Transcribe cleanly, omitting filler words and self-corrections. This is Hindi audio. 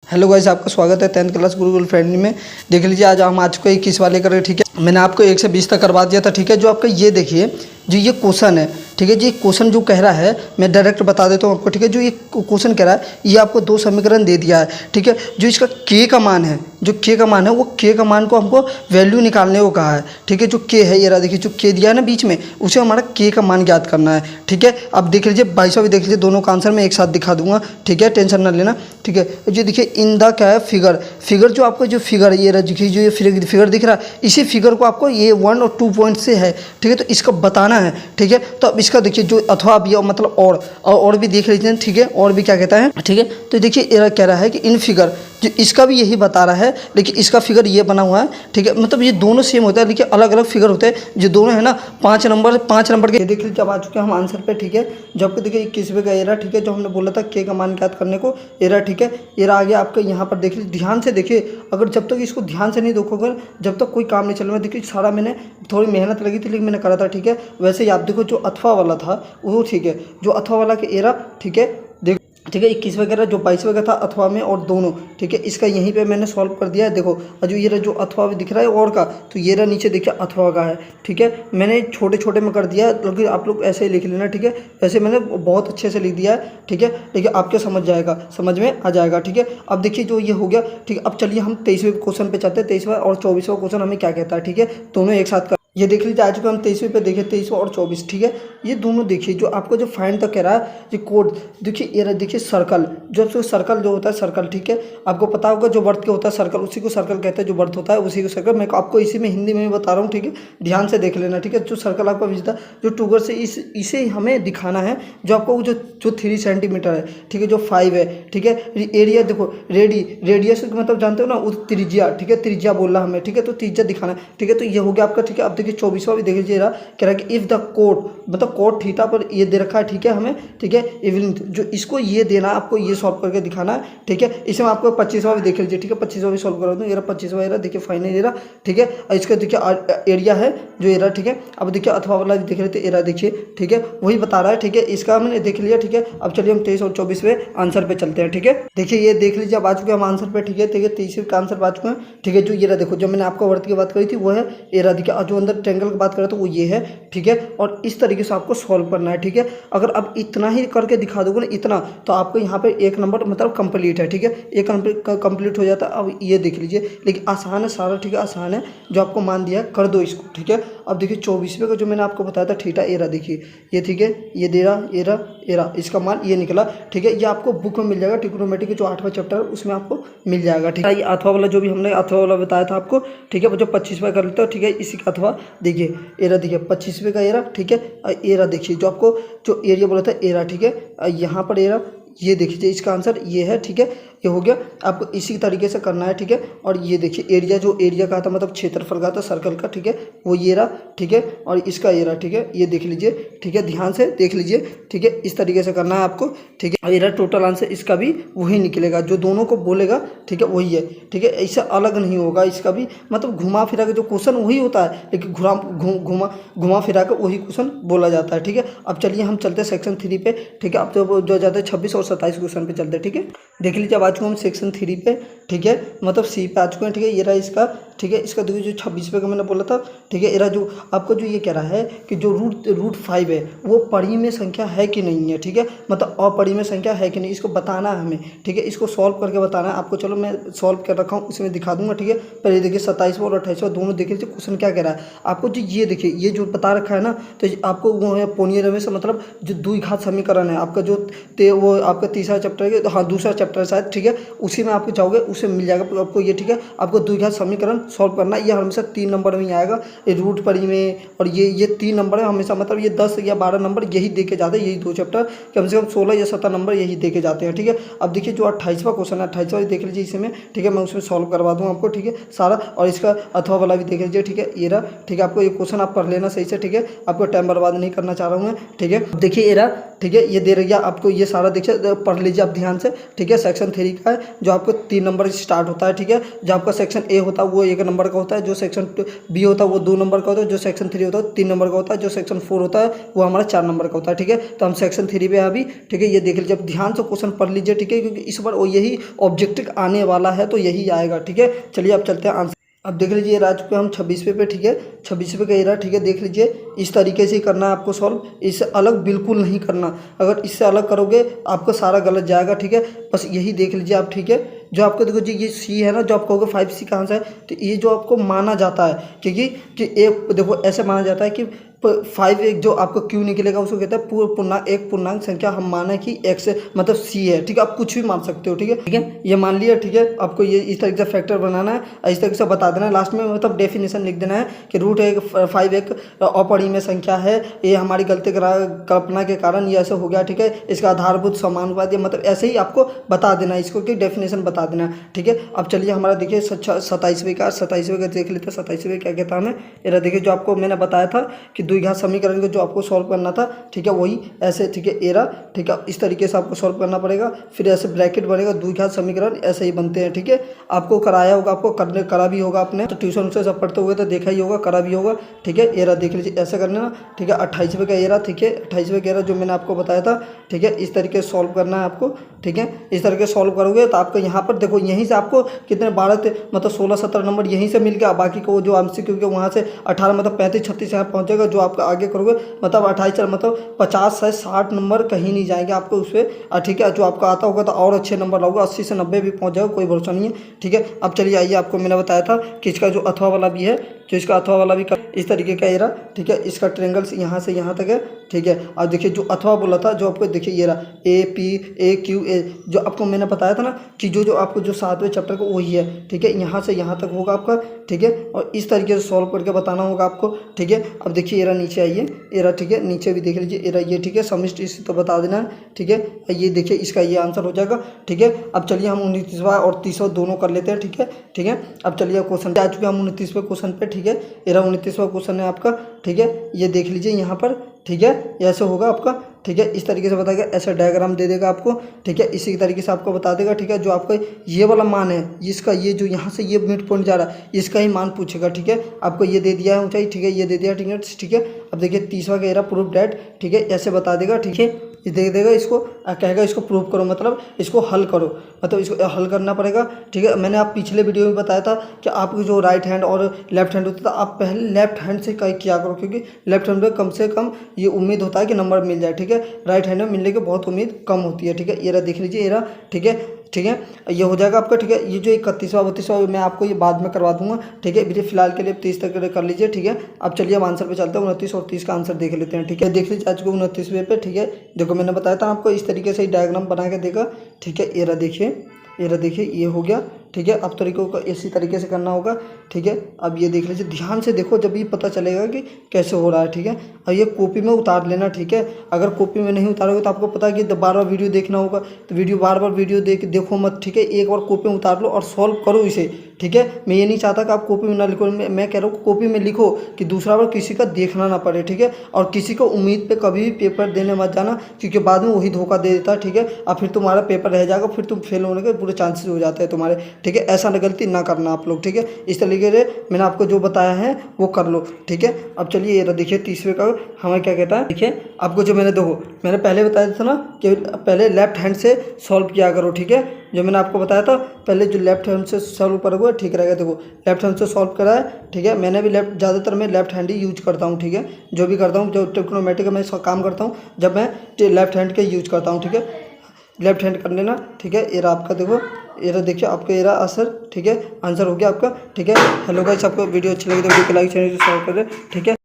हेलो गाइस, आपका स्वागत है 10th क्लास गुरुकुल फ्रेंडली में। देख लीजिए आज हम आज को 21 वाले कर, ठीक है। मैंने आपको 1 से 20 तक करवा दिया था, ठीक है। जो आपका ये देखिए, जो ये क्वेश्चन है, ठीक है। जी क्वेश्चन जो कह रहा है, मैं डायरेक्ट बता देता हूँ आपको, ठीक है। जो ये क्वेश्चन कह रहा है, ये आपको 2 समीकरण दे दिया है, ठीक है। जो इसका के का मान है, जो के का मान है, वो के का मान को हमको वैल्यू निकालने को कहा है, ठीक है। जो के है, ये रहा देखिए, जो के दिया है ना बीच में, उसे हमारा के का मान ज्ञात करना है, ठीक है। अब देख लीजिए 22वां भी देख लीजिए, दोनों का आंसर मैं एक साथ दिखा दूंगा, ठीक है, टेंशन ना लेना, ठीक है। जो देखिए इन द क्या है, फिगर जो आपको जो फिगर ये रहा देखिए, जो ये फिगर दिख रहा है, इसी फिगर को आपको ये 1 और 2 पॉइंट से है, ठीक है। तो इसका बताना है, ठीक है। तो अब इसका देखिए जो अथवा भी है, मतलब और भी देख लीजिए, ठीक है। और भी क्या कहता है, ठीक है। तो देखिए ये कह रहा है कि इन फिगर, जो इसका भी यही बता रहा है, लेकिन इसका फिगर ये बना हुआ है, ठीक है। मतलब ये दोनों सेम होता है, लेकिन अलग अलग फिगर होते हैं, जो दोनों है ना 5 नंबर के। देख लीजिए जब आ चुके हैं हम आंसर पे, ठीक है। जबकि देखिए 21वें का एरा, ठीक है, जो हमने बोला था के का मान ज्ञात करने को, एरा, ठीक है। एरा आ गया आपका यहाँ पर, देख लीजिए ध्यान से देखिए। अगर जब तक इसको ध्यान से नहीं देखोगे, जब तक कोई काम नहीं चलेगा। देखिए सारा मैंने थोड़ी मेहनत लगी थी, लेकिन मैंने करा था, ठीक है। वैसे ही आप देखो जो अथवा वाला था वो, ठीक है, जो अथवा वाला के एरा, ठीक है, देखो, ठीक है। 21वें का जो 22वें का था अथवा में, और दोनों, ठीक है। इसका यहीं पे मैंने सॉल्व कर दिया है, देखो। और जो ये जो अथवा भी दिख रहा है और का, तो ये रहा नीचे देखिए अथवा का है, ठीक है। मैंने छोटे छोटे में कर दिया है, लेकिन आप लोग ऐसे ही लिख लेना, ठीक है। ऐसे मैंने बहुत अच्छे से लिख दिया है, ठीक है। लेकिन आपके समझ में आ जाएगा, ठीक है। अब देखिए जो ये हो गया, ठीक है। अब चलिए हम 23वें क्वेश्चन पे चलते हैं। 23वां और 24वां क्वेश्चन हमें क्या कहता है, ठीक है। दोनों एक साथ। ये देख लीजिए आज को हम 23वें पे देखें, 23वां और 24, ठीक है। ये दोनों देखिए, जो आपको जो फाइंड तक कह रहा है, ये कोड देखिए, ये देखिए सर्कल, जो सर्कल जो होता है सर्कल, ठीक है। आपको पता होगा जो वर्त के होता है सर्कल, उसी को सर्कल कहते हैं। जो वर्त होता है उसी को सर्कल। मैं आपको इसी में हिंदी में भी बता रहा हूँ, ठीक है। ध्यान से देख लेना, ठीक है। जो सर्कल आपका भेजता है, जो टूगर से इसे हमें दिखाना है, जो आपको जो 3 सेंटीमीटर है, ठीक है, जो 5 है, ठीक है। एरिया देखो, रेडियस मतलब जानते हो ना, वो त्रिज्या, ठीक है, त्रिज्या बोलना हमें, ठीक है। तो त्रिज्या दिखाना है, ठीक है। तो ये हो गया आपका, ठीक है। अब देखिए 24वां भी देख लीजिए, कह रहा है कि इफ द कोड, मतलब कोड थीटा पर ये दे रखा है, ठीक है, हमें, ठीक है। इवनिंग जो इसको ये देना है, आपको ये सॉल्व करके दिखाना है, ठीक है। इसमें आपको 25वां भी देख लीजिए, ठीक है। 25वां भी सॉल्व करा दूँ, ये 25वां एरा देखिए, फाइनल एरा, ठीक है। और इसका देखिए एरिया है जो एरा, ठीक है। अब देखिए अथवा वाला भी देख लेते, एरा देखिए, ठीक है, वही बता रहा है, ठीक है। इसका हमने देख लिया, ठीक है। अब चलिए हम 23 और 24वें आंसर पे चलते हैं, ठीक है। देखिए ये देख लीजिए, अब आ चुके हम आंसर पे, ठीक है। 23 का आंसर आ चुके हैं, ठीक है। जो ये देखो, जो मैंने आपको वर्त की बात करी थी वो है एरा, देखिए। और जो अंदर ट्रायंगल की बात करा तो वो ये है, ठीक है। और इस तरीके से आपको सॉल्व करना है, ठीक है। अगर आप इतना ही करके दिखा दोगे ना, इतना, तो आपको यहाँ पे 1 नंबर मतलब कंप्लीट है, ठीक है। एक नंबर कंप्लीट हो जाता है। अब ये देख लीजिए, लेकिन आसान है सारा, ठीक है, आसान है। जो आपको मान दिया है कर दो इसको, ठीक है। अब देखिए 24वें का जो मैंने आपको बताया था थीटा एरा, देखिए ये, ठीक है। ये दे रहा एरा, इसका मान ये निकला, ठीक है। ये आपको बुक में मिल जाएगा, ट्रिग्नोमेट्री जो 8वां चैप्टर है उसमें आपको मिल जाएगा, ठीक है। ये अथवा वाला जो भी हमने अथवा वाला बताया था आपको, ठीक है। वो जो 25वां कर लेते हो, ठीक है। इसी का अथवा देखिए एरा, देखिए 25वें का एरा, ठीक है। एरा देखिए, जो आपको जो एरिया बोला था एरा, ठीक है। यहाँ पर एरा, ये देखिए इसका आंसर ये है, ठीक है। ये हो गया, आपको इसी तरीके से करना है, ठीक है। और ये देखिए एरिया, जो एरिया का था मतलब क्षेत्रफल का था सर्कल का, ठीक है, वो ये रहा, ठीक है। और इसका ये रहा, ठीक है। ये देख लीजिए, ठीक है, ध्यान से देख लीजिए, ठीक है। इस तरीके से करना है आपको, ठीक है। और ये रहा टोटल आंसर, इसका भी वही निकलेगा, जो दोनों को बोलेगा, ठीक है, वही है, ठीक है। इससे अलग नहीं होगा, इसका भी मतलब घुमा फिरा के जो क्वेश्चन वही होता है, लेकिन घुमा फिरा के वही क्वेश्चन बोला जाता है, ठीक है। अब चलिए हम चलते हैं सेक्शन 3 पे, ठीक है। अब जो जाते हैं 26 और 27 क्वेश्चन पे चलते हैं, ठीक है। देख लीजिए अब आ चुके हम सेक्शन 3 पे, ठीक है, मतलब सी पे आ चुके हैं, ठीक है। ये रहा इसका, ठीक है। इसका देखिए जो 26वें का मैंने बोला था, ठीक है। एरा जो आपको जो ये कह रहा है कि जो रूट 5 है वो पढ़ी में संख्या है कि नहीं है, ठीक है, मतलब अपढ़ी में संख्या है कि नहीं, इसको बताना है हमें, ठीक है। इसको सॉल्व करके बताना है आपको। चलो मैं सॉल्व कर रखा हूँ, उसमें दिखा दूंगा, ठीक है। पहले देखिए 27वां और 28वां दोनों देखिए क्वेश्चन क्या कह रहा है आपको। जो ये देखिए, ये जो बता रखा है ना, तो आपको वो है पोनियर से, मतलब जो द्विघात समीकरण है आपका, जो वो आपका तीसरा चैप्टर है, हाँ दूसरा चैप्टर शायद, ठीक है। उसी में आपको जाओगे उससे मिल जाएगा आपको ये, ठीक है। आपको द्विघात समीकरण सॉल्व करना है। ये हमेशा 3 नंबर में ही आएगा, ये रूट पढ़ी में, और ये 3 नंबर है हमेशा, मतलब ये 10 या 12 नंबर यही दे के जाते हैं, यही 2 चैप्टर कम से कम 16 या 17 नंबर यही दे के जाते हैं, ठीक है। अब देखिए जो 28वां क्वेश्चन है, 28वां देख लीजिए इसमें, ठीक है। मैं उसमें सॉल्व करवा दूँ आपको, ठीक है, सारा। और इसका अथवा वाला भी देख लीजिए, ठीक है। ये रहा, ठीक है। आपको ये क्वेश्चन आप पढ़ लेना सही से, ठीक है। आपको टाइम बर्बाद नहीं करना चाह रहा हूँ मैं, ठीक है। देखिए ये रहा, ठीक है। ये दे रही है आपको, ये सारा देखिए पढ़ लीजिए आप ध्यान से, ठीक है। सेक्शन 3 का है, जो आपको 3 नंबर नंबर से स्टार्ट होता है, ठीक है। जो आपका सेक्शन ए होता है वो 1 नंबर का होता है, जो सेक्शन बी होता है वो 2 नंबर का होता है, जो सेक्शन 3 होता है 3 नंबर का होता है, जो सेक्शन 4 होता है वो हमारा 4 नंबर का होता है, ठीक है। तो हम सेक्शन 3 पे अभी, ठीक है। ये देख लीजिए, अब ध्यान से क्वेश्चन पढ़ लीजिए, ठीक है, क्योंकि इस बार वो यही ऑब्जेक्टिव आने वाला है, तो यही आएगा, ठीक है। चलिए अब चलते हैं आंसर। अब देख लीजिए आ चुके हम 26वें पे, ठीक है। 26वें का ये रहा, ठीक है। देख लीजिए इस तरीके से ही करना है आपको सॉल्व, इससे अलग बिल्कुल नहीं करना। अगर इससे अलग करोगे आपको सारा गलत जाएगा, ठीक है। बस यही देख लीजिए आप, ठीक है। जो आपको देखो जी ये सी है ना, जो आप कहोगे 5C कहाँ से है, तो ये जो आपको माना जाता है, क्योंकि कि एक देखो ऐसे माना जाता है कि 5 एक जो आपको क्यों निकलेगा उसको कहते हैं पूर्णांक, एक पूर्णांक संख्या हम माने कि x से मतलब C है, ठीक है। आप कुछ भी मान सकते हो, ठीक है, ठीक है। ये मान लिया, ठीक है। आपको ये इस तरीके से फैक्टर बनाना है, इस तरीके से बता देना है लास्ट में, मतलब डेफिनेशन लिख देना है कि रूट 5 एक अपरिमेय संख्या है, ये हमारी गलती कल्पना के कारण ये ऐसे हो गया, ठीक है। इसका आधारभूत समानुपाती, मतलब ऐसे ही आपको बता देना है, इसको कि डेफिनेशन बता देना है, ठीक है। अब चलिए हमारा देखिए 27वें का देख लेते हैं। 27वें क्या कहता है हमें, ये देखिए जो आपको मैंने बताया था कि द्विघात समीकरण को जो आपको सॉल्व करना था, ठीक है, वही ऐसे, ठीक है, एरा, ठीक है, इस तरीके से आपको सॉल्व करना पड़ेगा। फिर ऐसे ब्रैकेट बनेगा, द्विघात समीकरण ऐसे ही बनते हैं, ठीक है। आपको कराया होगा, आपको करा भी होगा आपने, तो ट्यूशन से सब पढ़ते हुए तो देखा ही होगा, करा भी होगा, ठीक है। एरा देख लीजिए ऐसे करना ना, ठीक है। 28वें का एरा, ठीक है, 28वें का एरा जो मैंने आपको बताया था, ठीक है, इस तरीके से सॉल्व करना है आपको, ठीक है। इस तरीके से सॉल्व करोगे तो आपको यहाँ पर देखो यहीं से आपको कितने 12 मतलब 16-17 नंबर यहीं से मिल गया। बाकी को जो MCQ के वहाँ से 18 मतलब 35-36 यहाँ पहुँचेगा। जो आपका आगे करोगे मतलब 28 मतलब 50 से 60 नंबर कहीं नहीं जाएंगे आपको उस पर, ठीक है। जो आपका आता होगा तो और अच्छे नंबर लाओगे, 80 से 90 भी पहुँच जाओगे, कोई भरोसा नहीं है, ठीक है। अब चलिए आइए, आपको मैंने बताया था कि इसका जो अथवा वाला भी है, जो इसका अथवा वाला भी इस तरीके का एरा, ठीक है। इसका ट्रेंगल यहाँ से यहाँ तक है, ठीक है। अब देखिए जो अथवा बोला था, जो आपको देखिए ये रहा APAQA, जो आपको मैंने बताया था ना कि जो आपको जो 7वें चैप्टर का वही है, ठीक है। यहाँ से यहाँ तक होगा आपका, ठीक है, और इस तरीके से सॉल्व करके बताना होगा आपको, ठीक है। अब देखिए एरा नीचे आइए, एरा, ठीक है, नीचे भी देख लीजिए एरा ये, ठीक है, समिष्ट इसी तो बता देना है, ठीक है। ये देखिए इसका ये आंसर हो जाएगा, ठीक है। अब चलिए हम 29वां और 30वां दोनों कर लेते हैं, ठीक है, ठीक है। अब चलिए क्वेश्चन आ चुके हैं हम 29वें क्वेश्चन पे, ठीक है। एरा 29वां क्वेश्चन है आपका, ठीक है। ये देख लीजिए यहाँ पर, ठीक है, ऐसे होगा आपका, ठीक है। इस तरीके से बताएगा, ऐसा डायग्राम दे देगा आपको, ठीक है। इसी तरीके से आपको बता देगा, ठीक है। जो आपका ये वाला मान है, इसका ये जो यहाँ से ये मिड पॉइंट जा रहा है, इसका ही मान पूछेगा, ठीक है। आपको ये दे दिया है ऊंचाई, ठीक है, ये दे दिया, ठीक है। अब देखिए 30वां का एरा प्रूफ डेट, ठीक है, ऐसे बता देगा, ठीक है। ये दे देगा, इसको कहेगा इसको प्रूव करो, मतलब इसको हल करो, मतलब इसको हल करना पड़ेगा, ठीक है। मैंने आप पिछले वीडियो में बताया था कि आपको जो राइट हैंड और लेफ्ट हैंड होता था, आप पहले लेफ्ट हैंड से किया करो, क्योंकि लेफ्ट हैंड में कम से कम ये उम्मीद होता है कि नंबर मिल जाए, ठीक है। राइट हैंड में मिलने की बहुत उम्मीद कम होती है, ठीक है। ये रहा देख लीजिए, ये रहा, ठीक है, ठीक है। ये हो जाएगा आपका, ठीक है। ये जो 31वां 32वां मैं आपको ये बाद में करवा दूंगा, ठीक है। मेरे फिलहाल के लिए 30 तक कर लीजिए, ठीक है। अब चलिए हम आंसर पे चलते हैं, 29 और 30 का आंसर देख लेते हैं, ठीक है। देख लीजिए आज को 29वें पे, ठीक है। देखो मैंने बताया था आपको इस तरीके से डायग्राम बना के देगा, ठीक है। एरा देखिए, एरा देखिए, ये हो गया, ठीक है। अब तरीकों को इसी तरीके से करना होगा, ठीक है। अब ये देख लीजिए, ध्यान से देखो, जब ये पता चलेगा कि कैसे हो रहा है, ठीक है। अब ये कॉपी में उतार लेना, ठीक है। अगर कॉपी में नहीं उतारोगे तो आपको पता है कि बार बार वीडियो देखना होगा, तो बार बार वीडियो देखो मत, ठीक है। एक बार कॉपी में उतार लो और सॉल्व करो इसे, ठीक है। मैं ये नहीं चाहता कि आप कॉपी में ना लिखो, मैं कह रहा हूँ कॉपी में लिखो कि दूसरा बार किसी का देखना ना पड़े, ठीक है। और किसी को उम्मीद पे कभी भी पेपर देने मत जाना, क्योंकि बाद में वही धोखा दे देता है, ठीक है। और फिर तुम्हारा पेपर रह जाएगा, फिर तुम फेल होने के पूरे चांसेस हो जाते हैं तुम्हारे, ठीक है। ऐसा गलती ना करना आप लोग, ठीक है। इस तरीके से मैंने आपको जो बताया है वो कर लो, ठीक है। अब चलिए ये देखिए 30वें का हमें क्या कहता है, देखिए आपको जो मैंने देखो मैंने पहले बताया था ना कि पहले लेफ्ट हैंड से सॉल्व किया करो, ठीक है। जो मैंने आपको बताया था पहले जो लेफ्ट हैंड से सॉल्व करोगे ठीक रहेगा। देखो लेफ्ट हैंड से सॉल्व करा है, ठीक है। मैंने भी ज़्यादातर मैं लेफ्ट हैंड ही यूज करता हूँ, ठीक है। जो भी करता हूँ, जो ट्रिग्नोमेट्री का मैं काम करता हूँ, जब मैं लेफ्ट हैंड के यूज करता हूँ, ठीक है। लेफ्ट हैंड कर लेना, ठीक है। एरा आपका देखो, एरा देखिए आपका एरा आंसर, ठीक है। आंसर हो गया आपका, ठीक है। हेलो गाइस, आपको वीडियो अच्छी लगी तो वीडियो को लाइक, चैनल को सब्सक्राइब करें, ठीक है।